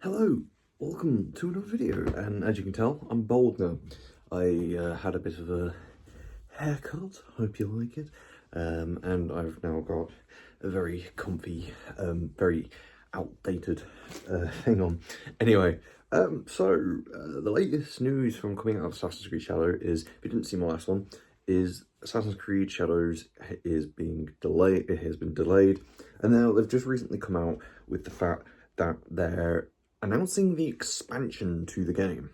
Hello, welcome to another video, and as you can tell, I'm bald now. I had a bit of a haircut, hope you like it, and I've now got a very comfy, very outdated thing on. Anyway, the latest news from coming out of Assassin's Creed Shadow is, if you didn't see my last one, is Assassin's Creed Shadows is being delayed. It has been delayed, and now they've just recently come out with the fact that they're announcing the expansion to the game,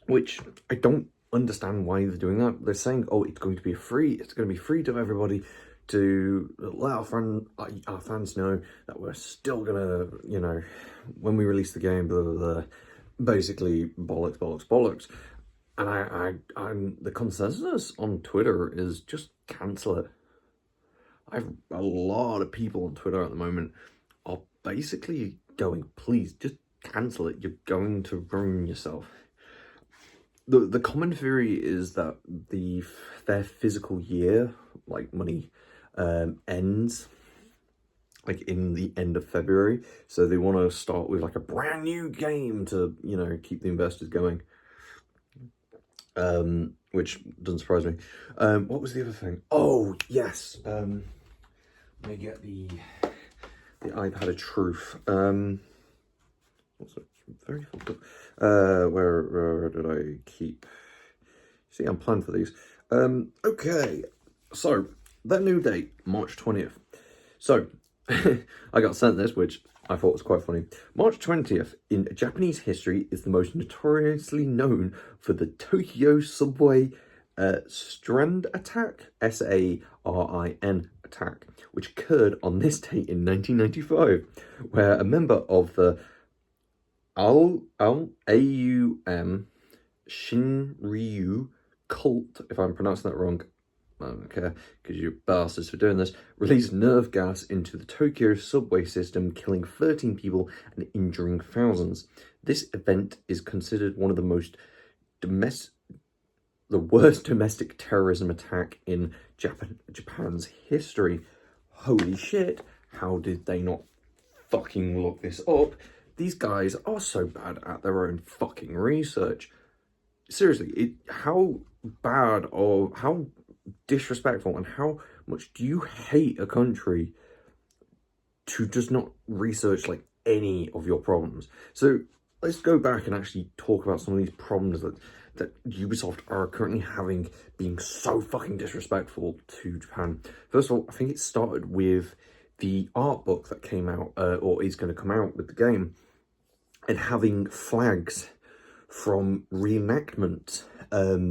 which I don't understand why they're doing that. They're saying, oh, it's going to be free to everybody, to let our fans know that we're still gonna, when we release the game, blah, blah, blah. Basically bollocks. And I'm the consensus on Twitter is just cancel it. I've a lot of people on Twitter at the moment are basically going, please just cancel it, you're going to ruin yourself. The common theory is that their physical year, like money, ends like in the end of February, so they want to start with like a brand new game to, keep the investors going, which doesn't surprise me. What was the other thing? Oh yes, let me get the iPad of truth. Also very fucked up. Where did I keep? See, I'm planning for these. Okay, so that new date, March 20th. So I got sent this, which I thought was quite funny. March 20th in Japanese history is the most notoriously known for the Tokyo subway Strand attack, SARIN attack, which occurred on this date in 1995, where a member of the AUM Shinryu cult, if I'm pronouncing that wrong, I don't care, because you're bastards for doing this, released nerve gas into the Tokyo subway system, killing 13 people and injuring thousands. This event is considered one of the worst domestic terrorism attack in Japan's history. Holy shit, how did they not fucking look this up? These guys are so bad at their own fucking research. Seriously, how bad or how disrespectful and how much do you hate a country to just not research like any of your problems? So let's go back and actually talk about some of these problems that Ubisoft are currently having, being so fucking disrespectful to Japan. First of all, I think it started with the art book that came out, or is going to come out with the game, and having flags from reenactment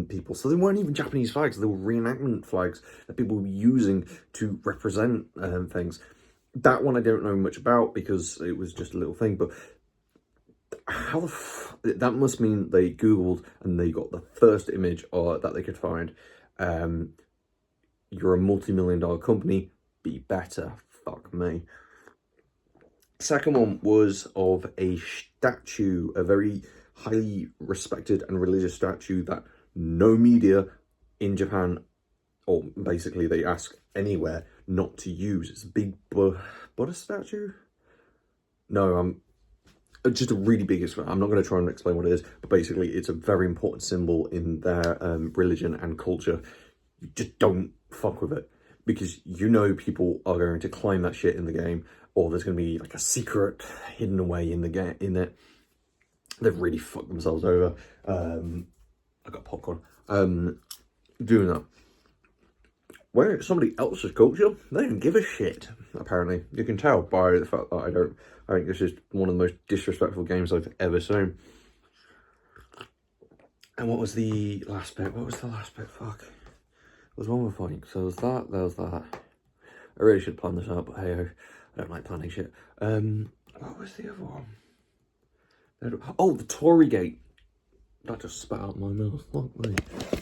people. So they weren't even Japanese flags, they were reenactment flags that people were using to represent things. That one I don't know much about because it was just a little thing, but how that must mean they Googled and they got the first image that they could find. You're a multi-million-dollar company, be better, fuck me. Second one was of a statue, a very highly respected and religious statue that no media in Japan, or basically they ask anywhere, not to use. It's a big Buddha statue? No, just a really big, I'm not going to try and explain what it is, but basically it's a very important symbol in their religion and culture. You just don't fuck with it, because people are going to climb that shit in the game, or there's going to be like a secret hidden away in the game, in it. They've really fucked themselves over. I got popcorn. Doing that. Where it's somebody else's culture, they don't give a shit, apparently. You can tell by the fact that I think this is one of the most disrespectful games I've ever seen. And what was the last bit? Fuck. There was one more point. So there was that. I really should plan this out, but hey, I don't like planning shit. What was the other one? Oh, the Tory Gate. That just spat out my mouth. Fuck me.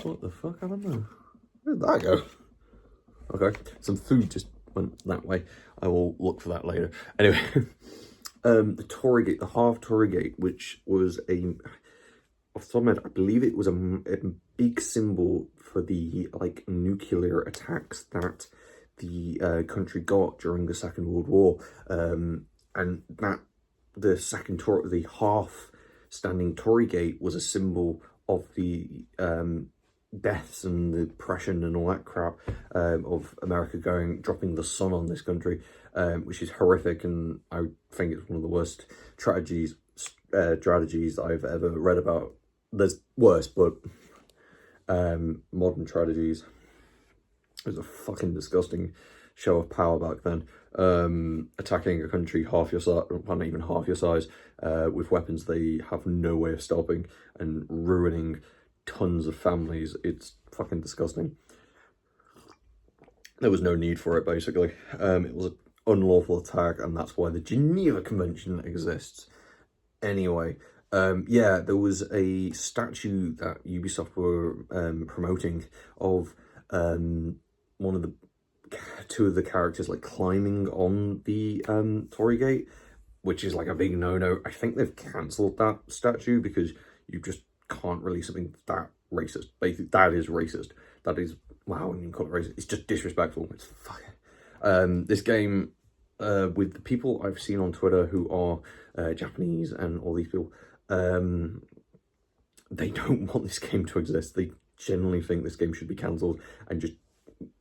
What the fuck happened there? Where did that go? Okay, some food just went that way. I will look for that later. Anyway, the Tory Gate, the half Tory Gate, which was off the top of my head, I believe it was a big symbol for the nuclear attacks that the country got during the Second World War, and that the the half-standing Tory gate was a symbol of the deaths and the depression and all that crap of America dropping the sun on this country, which is horrific, and I think it's one of the worst strategies I've ever read about. There's worse, but modern tragedies. It was a fucking disgusting show of power back then. Attacking a country half your size, well, not even half your size, with weapons they have no way of stopping, and ruining tons of families. It's fucking disgusting. There was no need for it, basically. It was an unlawful attack, and that's why the Geneva Convention exists. Anyway, yeah, there was a statue that Ubisoft were promoting of two of the characters like climbing on the Tory gate, which is like a big no-no. I think they've cancelled that statue because you just can't release something that racist. Basically, that is racist. That is, wow, you can call it racist. It's just disrespectful. It's fucking... this game, with the people I've seen on Twitter who are Japanese and all these people, they don't want this game to exist. They generally think this game should be cancelled and just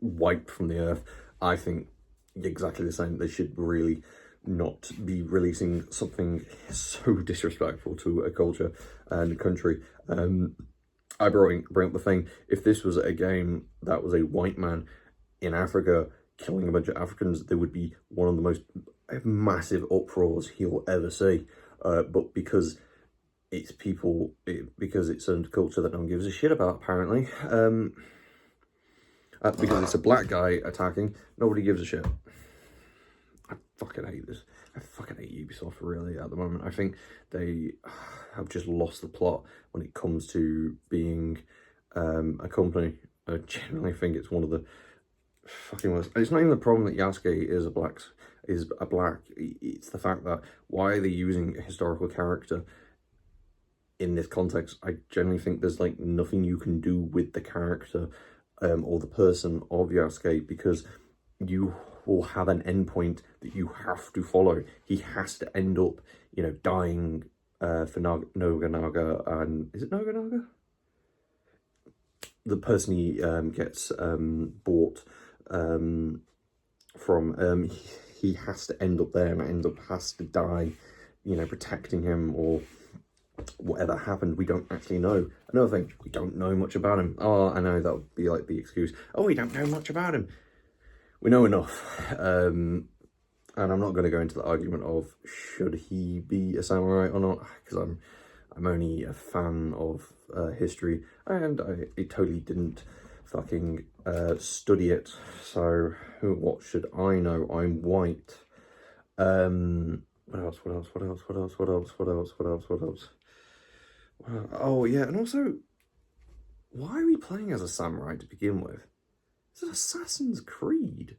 wiped from the earth. I think exactly the same. They should really not be releasing something so disrespectful to a culture and a country. I bring up the thing, if this was a game that was a white man in Africa killing a bunch of Africans, there would be one of the most massive uproars he'll ever see. But because it's because it's a culture that no one gives a shit about, apparently, because it's a black guy attacking, nobody gives a shit. I fucking hate this. I fucking hate Ubisoft, really, at the moment. I think they have just lost the plot when it comes to being a company. I generally think it's one of the fucking worst. And it's not even the problem that Yasuke is a black. It's the fact that, why are they using a historical character in this context? I generally think there's like nothing you can do with the character or the person of Yasuke, because you will have an endpoint that you have to follow. He has to end up, you know, dying for Nobunaga, and is it Nobunaga? The person he gets bought from, he has to end up there and has to die, you know, protecting him, or whatever happened. We don't actually know. Another thing, we don't know much about him. Oh, I know that would be like the excuse. Oh, we don't know much about him. We know enough. And I'm not going to go into the argument of should he be a samurai or not, because I'm only a fan of history, and I totally didn't fucking study it. So what should I know? I'm white. What else? Oh yeah, and also, why are we playing as a samurai to begin with? It's an Assassin's Creed.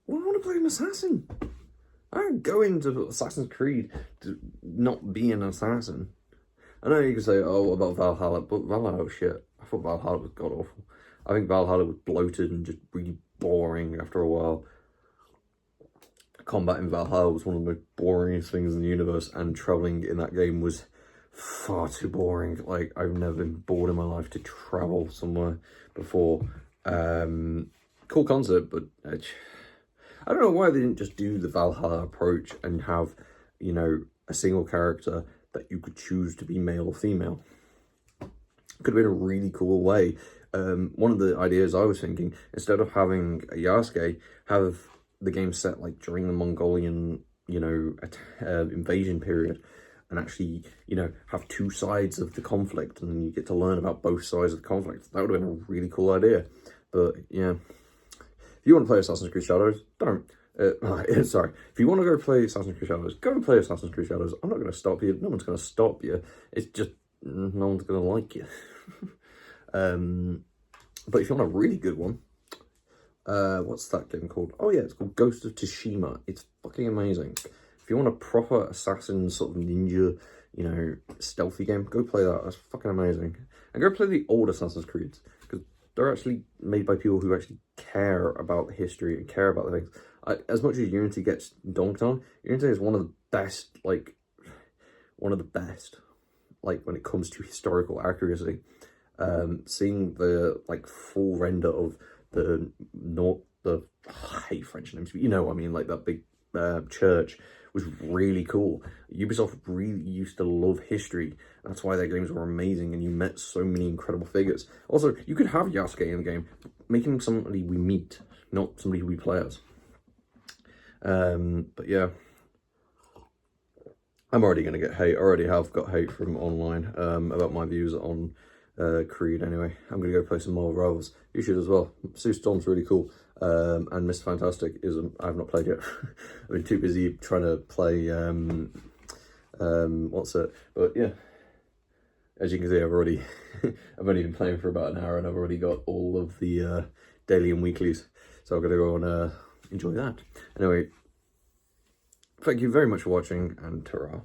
Well, I want to play an assassin. I don't go into Assassin's Creed to not be an assassin. I know you can say, oh, about Valhalla, but Valhalla was shit. I thought Valhalla was god-awful. I think Valhalla was bloated and just really boring after a while. Combat in Valhalla was one of the most boringest things in the universe, and travelling in that game was far too boring. Like, I've never been bored in my life to travel somewhere before. Cool concept, but I don't know why they didn't just do the Valhalla approach and have, you know, a single character that you could choose to be male or female. Could have been a really cool way. One of the ideas I was thinking, instead of having a Yasuke, have the game set like during the Mongolian, you know, invasion period, and actually, you know, have two sides of the conflict, and then you get to learn about both sides of the conflict. That would have been a really cool idea. But yeah, if you want to play Assassin's Creed Shadows, don't. Sorry, if you want to go play Assassin's Creed Shadows, go and play Assassin's Creed Shadows. I'm not going to stop you. No one's going to stop you. It's just no one's going to like you. But if you want a really good one, what's that game called? Oh yeah, it's called Ghost of Tsushima. It's fucking amazing. If you want a proper assassin sort of ninja, you know, stealthy game, go play that. That's fucking amazing. And go play the old Assassin's Creeds, because they're actually made by people who actually care about history and care about the things. As much as Unity gets donked on, Unity is one of the best, like, one of the best, like, when it comes to historical accuracy. Seeing the, like, full render of I hate French names, but you know what I mean, like that big church was really cool. Ubisoft really used to love history. That's why their games were amazing, and you met so many incredible figures. Also, you could have Yasuke in the game, make him somebody we meet, not somebody we play as. But yeah, I'm already going to get hate. I already have got hate from online about my views on Creed anyway. I'm going to go play some more Rivals. You should as well. Sue Storm's really cool. And Mr. Fantastic is, I have not played yet. I've been too busy trying to play, what's it? But yeah, as you can see, I've already, I've only been playing for about an hour, and I've already got all of the daily and weeklies. So I'm going to go and enjoy that. Anyway, thank you very much for watching, and ta-ra.